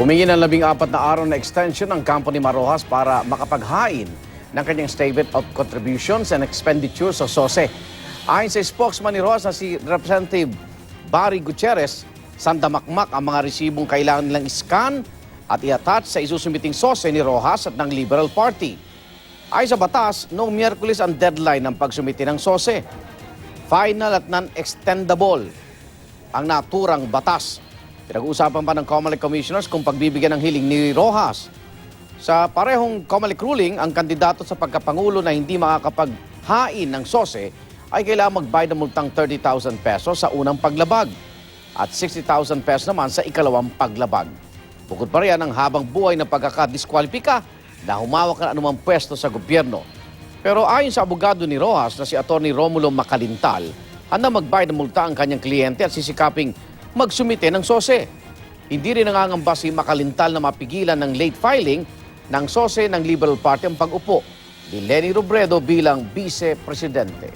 Humingi ng 14 na araw na extension ang kampo ni Marojas para makapaghain ng kanyang statement of contributions and expenditures sa SOSE. Ayon sa spokesman ni Rojas na si Representative Barry Gutierrez, sandamakmak ang mga resibong kailangan nilang iskan at i-attach sa isusumiting SOSE ni Rojas at ng Liberal Party. Ayon sa batas, noong Miyerkules ang deadline ng pagsumiti ng SOSE. Final at non-extendable ang naturang batas. Pinag-uusapan pa ng COMELEC Commissioners kung pagbibigyan ng hiling ni Rojas. Sa parehong COMELEC ruling, ang kandidato sa pagkapangulo na hindi makakapaghain ng SOSE ay kailangan magbayad ng multang 30,000 pesos sa unang paglabag at 60,000 pesos naman sa ikalawang paglabag. Bukod pa riyan ang habang buhay na pagkakadiskwalipika na humawak ng anumang pwesto sa gobyerno. Pero ayon sa abogado ni Rojas na si Atty. Romulo Macalintal, handa magbayad ng multa ang kanyang kliyente at sisikaping magsumite ng SOSE. Hindi rin nangangamba si Macalintal na mapigilan ng late filing ng SOSE ng Liberal Party ang pag-upo ni Leni Robredo bilang vice-presidente.